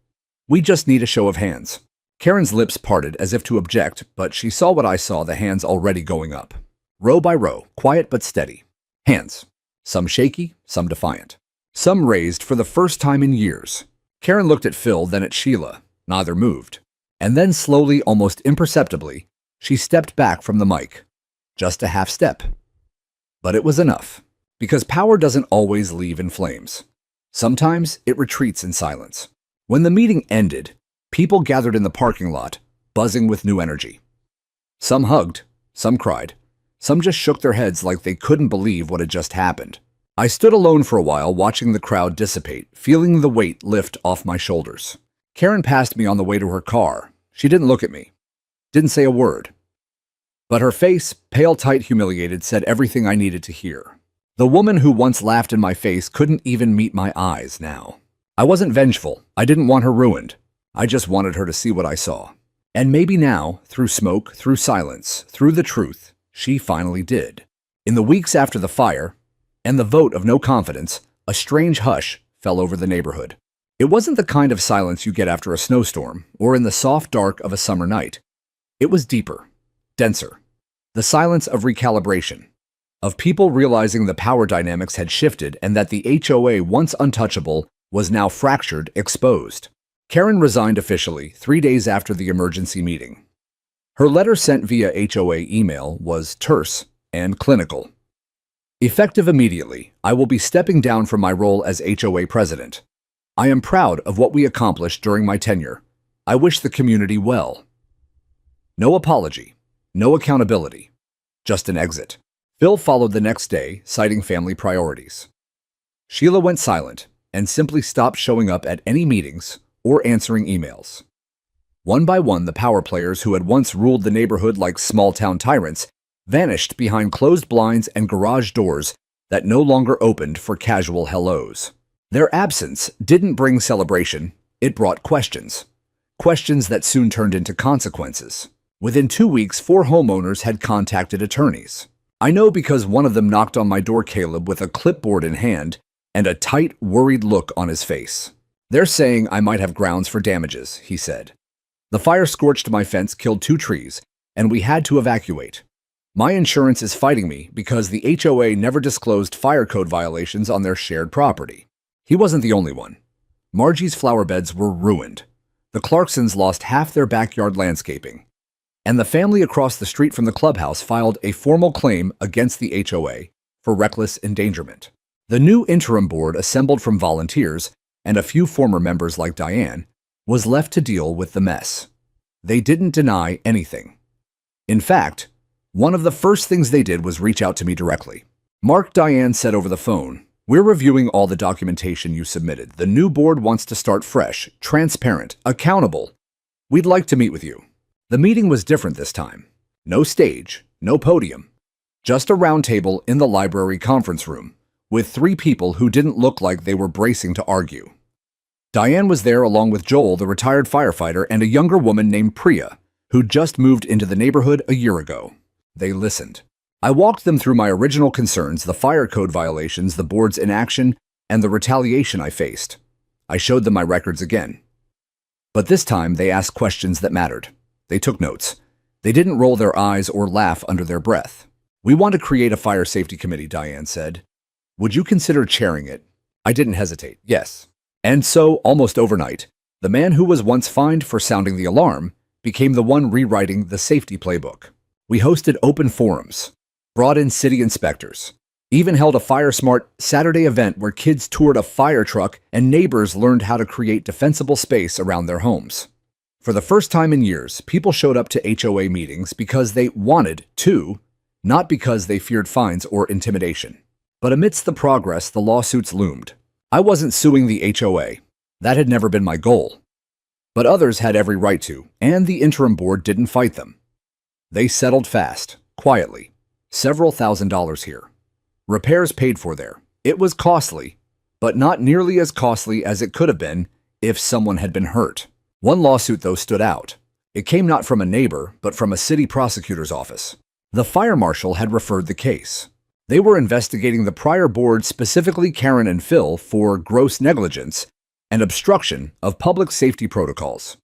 We just need a show of hands." Karen's lips parted as if to object, but she saw what I saw, the hands already going up. Row by row, quiet but steady. Hands. Some shaky, some defiant. Some raised for the first time in years. Karen looked at Phil, then at Sheila. Neither moved. And then slowly, almost imperceptibly, she stepped back from the mic. Just a half step. But it was enough, because power doesn't always leave in flames. Sometimes it retreats in silence. When the meeting ended, people gathered in the parking lot, buzzing with new energy. Some hugged, some cried, some just shook their heads like they couldn't believe what had just happened. I stood alone for a while, watching the crowd dissipate, feeling the weight lift off my shoulders. Karen passed me on the way to her car. She didn't look at me, didn't say a word. But her face, pale, tight, humiliated, said everything I needed to hear. The woman who once laughed in my face couldn't even meet my eyes now. I wasn't vengeful. I didn't want her ruined. I just wanted her to see what I saw. And maybe now, through smoke, through silence, through the truth, she finally did. In the weeks after the fire, and the vote of no confidence, a strange hush fell over the neighborhood. It wasn't the kind of silence you get after a snowstorm or in the soft dark of a summer night. It was deeper, denser. The silence of recalibration, of people realizing the power dynamics had shifted and that the HOA, once untouchable, was now fractured, exposed. Karen resigned officially 3 days after the emergency meeting. Her letter sent via HOA email was terse and clinical. Effective immediately, I will be stepping down from my role as HOA president. I am proud of what we accomplished during my tenure. I wish the community well. No apology, no accountability, just an exit. Phil followed the next day, citing family priorities. Sheila went silent and simply stopped showing up at any meetings or answering emails. One by one, the power players who had once ruled the neighborhood like small-town tyrants vanished behind closed blinds and garage doors that no longer opened for casual hellos. Their absence didn't bring celebration, it brought questions. Questions that soon turned into consequences. Within 2 weeks, 4 homeowners had contacted attorneys. I know because one of them knocked on my door, Caleb, with a clipboard in hand and a tight, worried look on his face. They're saying I might have grounds for damages, he said. The fire scorched my fence, killed 2 trees, and we had to evacuate. My insurance is fighting me because the HOA never disclosed fire code violations on their shared property. He wasn't the only one. Margie's flower beds were ruined. The Clarksons lost half their backyard landscaping. And the family across the street from the clubhouse filed a formal claim against the HOA for reckless endangerment. The new interim board, assembled from volunteers and a few former members like Diane, was left to deal with the mess. They didn't deny anything. In fact, one of the first things they did was reach out to me directly. Mark, Diane said over the phone, "We're reviewing all the documentation you submitted. The new board wants to start fresh, transparent, accountable. We'd like to meet with you." The meeting was different this time. No stage, no podium, just a round table in the library conference room with 3 people who didn't look like they were bracing to argue. Diane was there along with Joel, the retired firefighter, and a younger woman named Priya, who'd just moved into the neighborhood a year ago. They listened. I walked them through my original concerns, the fire code violations, the board's inaction, and the retaliation I faced. I showed them my records again. But this time, they asked questions that mattered. They took notes. They didn't roll their eyes or laugh under their breath. "We want to create a fire safety committee," Diane said. "Would you consider chairing it?" I didn't hesitate. Yes. And so, almost overnight, the man who was once fined for sounding the alarm became the one rewriting the safety playbook. We hosted open forums, brought in city inspectors, even held a Fire Smart Saturday event where kids toured a fire truck and neighbors learned how to create defensible space around their homes. For the first time in years, people showed up to HOA meetings because they wanted to, not because they feared fines or intimidation. But amidst the progress, the lawsuits loomed. I wasn't suing the HOA. That had never been my goal. But others had every right to, and the interim board didn't fight them. They settled fast, quietly. Several $1,000s here. Repairs paid for there. It was costly, but not nearly as costly as it could have been if someone had been hurt. One lawsuit, though, stood out. It came not from a neighbor, but from a city prosecutor's office. The fire marshal had referred the case. They were investigating the prior board, specifically Karen and Phil, for gross negligence and obstruction of public safety protocols.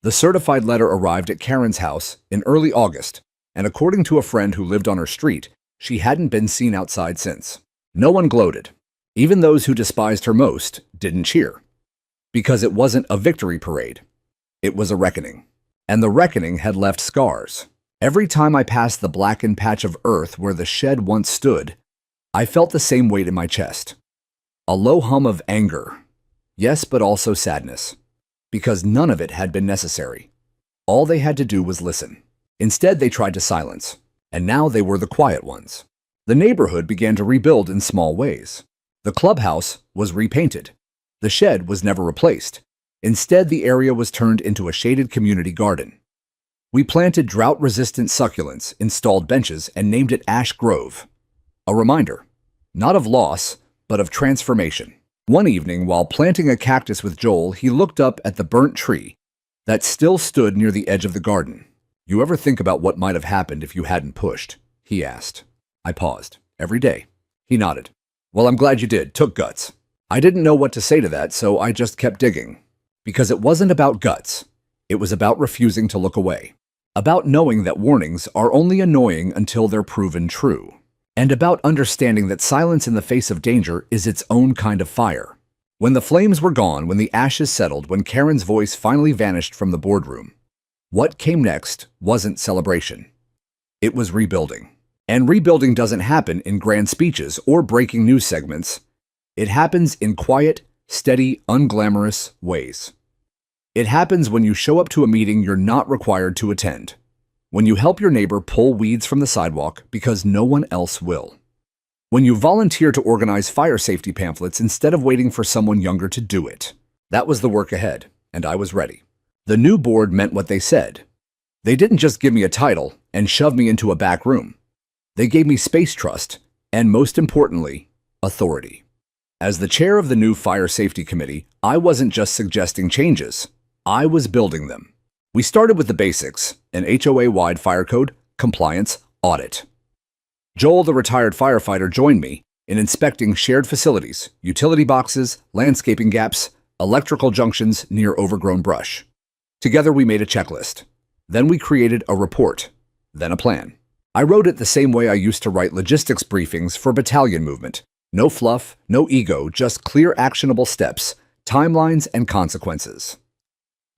The certified letter arrived at Karen's house in early August, and according to a friend who lived on her street, she hadn't been seen outside since. No one gloated. Even those who despised her most didn't cheer. Because it wasn't a victory parade. It was a reckoning. And the reckoning had left scars. Every time I passed the blackened patch of earth where the shed once stood, I felt the same weight in my chest. A low hum of anger. Yes, but also sadness. Because none of it had been necessary. All they had to do was listen. Instead, they tried to silence. And now they were the quiet ones. The neighborhood began to rebuild in small ways. The clubhouse was repainted. The shed was never replaced. Instead, the area was turned into a shaded community garden. We planted drought-resistant succulents, installed benches, and named it Ash Grove. A reminder, not of loss, but of transformation. One evening, while planting a cactus with Joel, he looked up at the burnt tree that still stood near the edge of the garden. "You ever think about what might have happened if you hadn't pushed?" he asked. I paused. "Every day." He nodded. "Well, I'm glad you did. Took guts." I didn't know what to say to that, so I just kept digging. Because it wasn't about guts. It was about refusing to look away. About knowing that warnings are only annoying until they're proven true. And about understanding that silence in the face of danger is its own kind of fire. When the flames were gone, when the ashes settled, when Karen's voice finally vanished from the boardroom, what came next wasn't celebration. It was rebuilding. And rebuilding doesn't happen in grand speeches or breaking news segments. It happens in quiet, steady, unglamorous ways. It happens when you show up to a meeting you're not required to attend. When you help your neighbor pull weeds from the sidewalk because no one else will. When you volunteer to organize fire safety pamphlets instead of waiting for someone younger to do it. That was the work ahead, and I was ready. The new board meant what they said. They didn't just give me a title and shove me into a back room. They gave me space trust, and most importantly, authority. As the chair of the new Fire Safety Committee, I wasn't just suggesting changes, I was building them. We started with the basics, an HOA-wide fire code, compliance, audit. Joel, the retired firefighter, joined me in inspecting shared facilities, utility boxes, landscaping gaps, electrical junctions near overgrown brush. Together we made a checklist. Then we created a report, then a plan. I wrote it the same way I used to write logistics briefings for battalion movement. No fluff, no ego, just clear actionable steps, timelines, and consequences.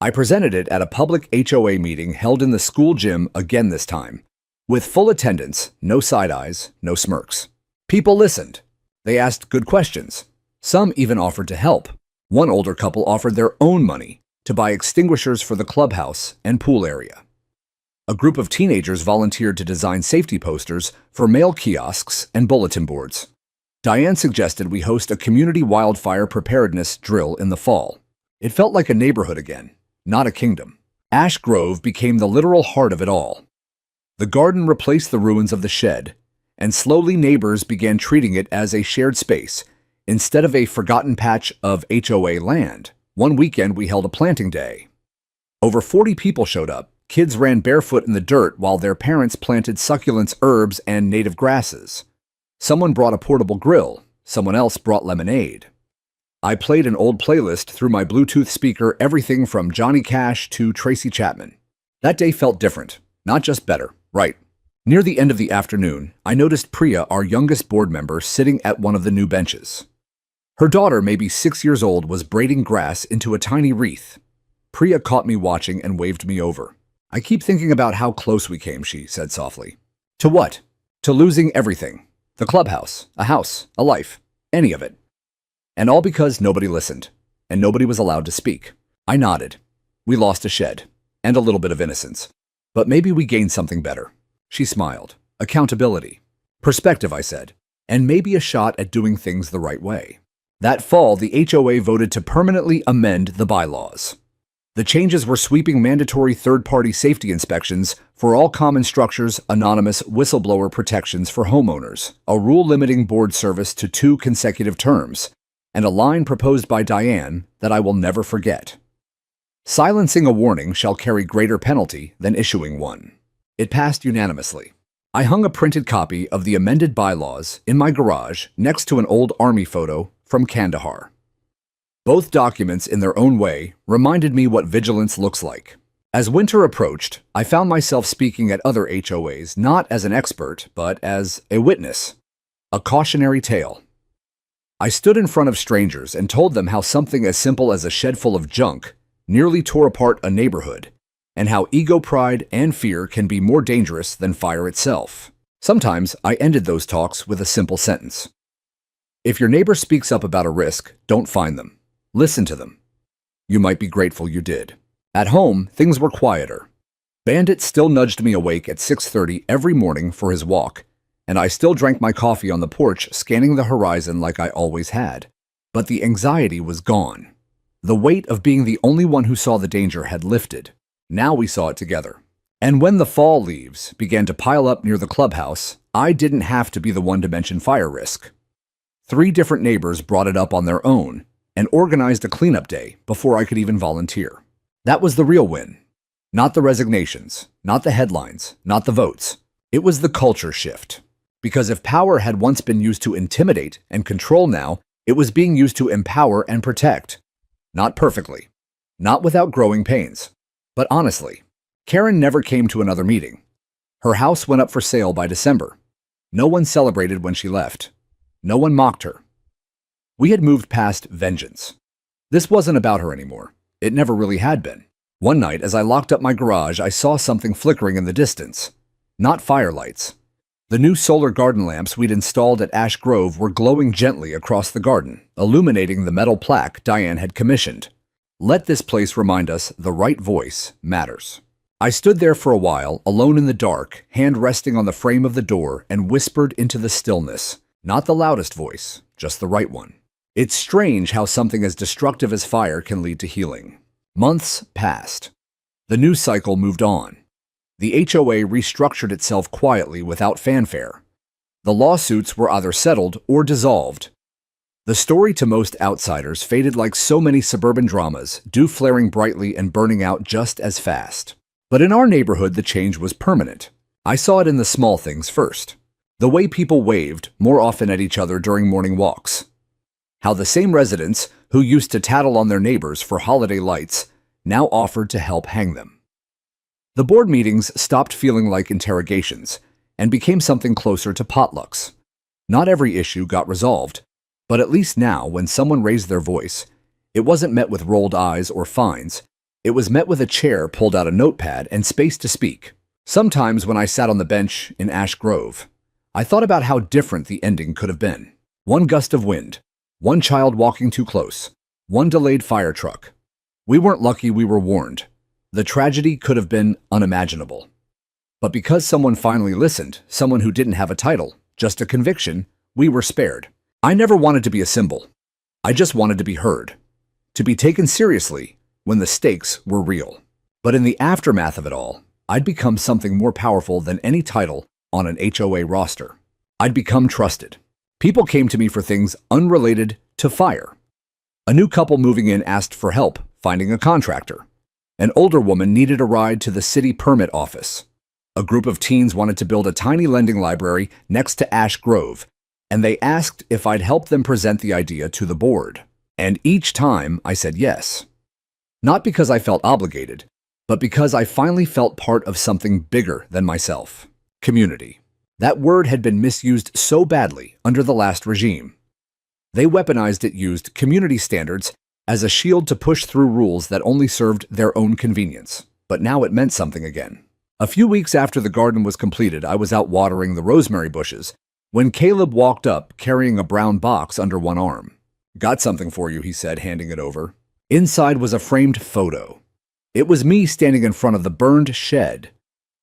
I presented it at a public HOA meeting held in the school gym again this time. With full attendance, no side eyes, no smirks. People listened. They asked good questions. Some even offered to help. One older couple offered their own money to buy extinguishers for the clubhouse and pool area. A group of teenagers volunteered to design safety posters for mail kiosks and bulletin boards. Diane suggested we host a community wildfire preparedness drill in the fall. It felt like a neighborhood again, not a kingdom. Ash Grove became the literal heart of it all. The garden replaced the ruins of the shed, and slowly neighbors began treating it as a shared space instead of a forgotten patch of HOA land. One weekend we held a planting day. Over 40 people showed up. Kids ran barefoot in the dirt while their parents planted succulents, herbs, and native grasses. Someone brought a portable grill. Someone else brought lemonade. I played an old playlist through my Bluetooth speaker, everything from Johnny Cash to Tracy Chapman. That day felt different, not just better, right? Near the end of the afternoon, I noticed Priya, our youngest board member, sitting at one of the new benches. Her daughter, maybe 6 years old, was braiding grass into a tiny wreath. Priya caught me watching and waved me over. "I keep thinking about how close we came," she said softly. "To what?" "To losing everything. The clubhouse, a house, a life, any of it. And all because nobody listened, and nobody was allowed to speak." I nodded. We lost a shed, and a little bit of innocence. But maybe we gained something better. She smiled. "Accountability. Perspective," I said. "And maybe a shot at doing things the right way." That fall, the HOA voted to permanently amend the bylaws. The changes were sweeping mandatory third-party safety inspections for all common structures, anonymous whistleblower protections for homeowners, a rule limiting board service to 2 consecutive terms, and a line proposed by Diane that I will never forget. "Silencing a warning shall carry greater penalty than issuing one." It passed unanimously. I hung a printed copy of the amended bylaws in my garage next to an old army photo from Kandahar. Both documents, in their own way, reminded me what vigilance looks like. As winter approached, I found myself speaking at other HOAs not as an expert, but as a witness, a cautionary tale. I stood in front of strangers and told them how something as simple as a shed full of junk nearly tore apart a neighborhood, and how ego, pride, and fear can be more dangerous than fire itself. Sometimes I ended those talks with a simple sentence. If your neighbor speaks up about a risk, don't find them. Listen to them. You might be grateful you did. At home, things were quieter. Bandit still nudged me awake at 6:30 every morning for his walk, and I still drank my coffee on the porch, scanning the horizon like I always had. But the anxiety was gone. The weight of being the only one who saw the danger had lifted. Now we saw it together. And when the fall leaves began to pile up near the clubhouse, I didn't have to be the one to mention fire risk. 3 different neighbors brought it up on their own and organized a cleanup day before I could even volunteer. That was the real win. Not the resignations, not the headlines, not the votes. It was the culture shift. Because if power had once been used to intimidate and control, now it was being used to empower and protect. Not perfectly, not without growing pains. But honestly, Karen never came to another meeting. Her house went up for sale by December. No one celebrated when she left. No one mocked her. We had moved past vengeance. This wasn't about her anymore. It never really had been. One night, as I locked up my garage, I saw something flickering in the distance. Not firelights. The new solar garden lamps we'd installed at Ash Grove were glowing gently across the garden, illuminating the metal plaque Diane had commissioned. Let this place remind us the right voice matters. I stood there for a while, alone in the dark, hand resting on the frame of the door, and whispered into the stillness. Not the loudest voice, just the right one. It's strange how something as destructive as fire can lead to healing. Months passed. The news cycle moved on. The HOA restructured itself quietly without fanfare. The lawsuits were either settled or dissolved. The story to most outsiders faded like so many suburban dramas, dew flaring brightly and burning out just as fast. But in our neighborhood, the change was permanent. I saw it in the small things first. The way people waved more often at each other during morning walks. How the same residents who used to tattle on their neighbors for holiday lights now offered to help hang them. The board meetings stopped feeling like interrogations and became something closer to potlucks. Not every issue got resolved, but at least now, when someone raised their voice, it wasn't met with rolled eyes or fines. It was met with a chair pulled out a notepad and space to speak. Sometimes when I sat on the bench in Ash Grove, I thought about how different the ending could have been. One gust of wind, one child walking too close, one delayed fire truck. We weren't lucky, we were warned. The tragedy could have been unimaginable. But because someone finally listened, someone who didn't have a title, just a conviction, we were spared. I never wanted to be a symbol. I just wanted to be heard. To be taken seriously when the stakes were real. But in the aftermath of it all, I'd become something more powerful than any title on an HOA roster. I'd become trusted. People came to me for things unrelated to fire. A new couple moving in asked for help finding a contractor. An older woman needed a ride to the city permit office. A group of teens wanted to build a tiny lending library next to Ash Grove, and they asked if I'd help them present the idea to the board. And each time I said yes. Not because I felt obligated, but because I finally felt part of something bigger than myself. Community. That word had been misused so badly under the last regime. They weaponized it, used community standards as a shield to push through rules that only served their own convenience. But now it meant something again. A few weeks after the garden was completed, I was out watering the rosemary bushes when Caleb walked up carrying a brown box under one arm. "Got something for you," he said, handing it over. Inside was a framed photo. It was me standing in front of the burned shed,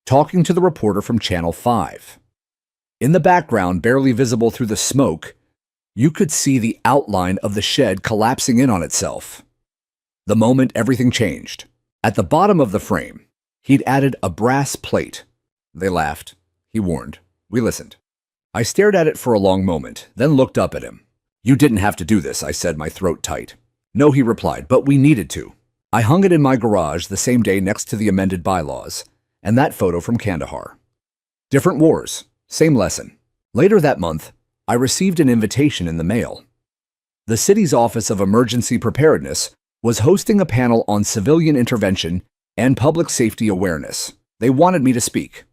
talking to the reporter from Channel 5. In the background, barely visible through the smoke, you could see the outline of the shed collapsing in on itself. The moment everything changed. At the bottom of the frame, he'd added a brass plate. They laughed. He warned. We listened. I stared at it for a long moment, then looked up at him. "You didn't have to do this," I said, my throat tight. "No," he replied, "but we needed to." I hung it in my garage the same day next to the amended bylaws, and that photo from Kandahar. Different wars, same lesson. Later that month, I received an invitation in the mail. The city's Office of Emergency Preparedness was hosting a panel on civilian intervention and public safety awareness. They wanted me to speak,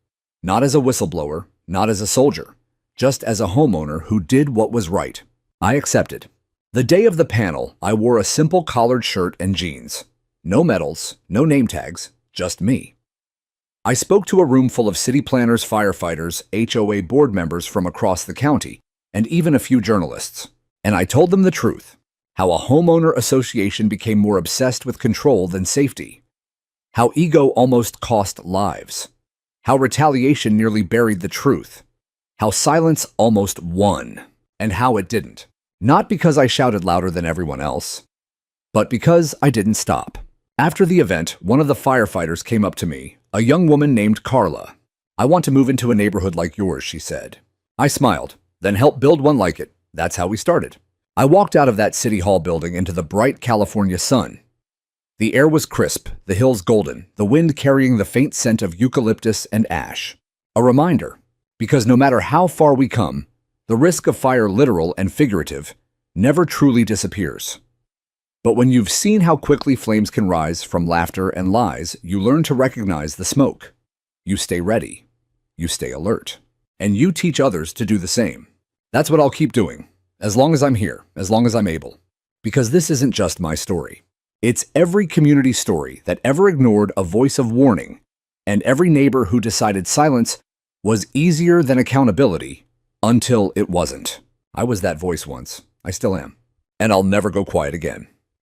not as a whistleblower, not as a soldier, just as a homeowner who did what was right. I accepted. The day of the panel, I wore a simple collared shirt and jeans. No medals, no name tags, just me. I spoke to a room full of city planners, firefighters, HOA board members from across the county, and even a few journalists. And I told them the truth, how a homeowner association became more obsessed with control than safety, how ego almost cost lives, how retaliation nearly buried the truth, how silence almost won, and how it didn't. Not because I shouted louder than everyone else, but because I didn't stop. After the event, one of the firefighters came up to me, a young woman named Carla. "I want to move into a neighborhood like yours," she said. I smiled, then helped build one like it. That's how we started. I walked out of that city hall building into the bright California sun. The air was crisp, the hills golden, the wind carrying the faint scent of eucalyptus and ash. A reminder, because no matter how far we come, the risk of fire, literal and figurative, never truly disappears. But when you've seen how quickly flames can rise from laughter and lies, you learn to recognize the smoke. You stay ready. You stay alert. And you teach others to do the same. That's what I'll keep doing, as long as I'm here, as long as I'm able. Because this isn't just my story. It's every community story that ever ignored a voice of warning, and every neighbor who decided silence was easier than accountability until it wasn't. I was that voice once. I still am. And I'll never go quiet again.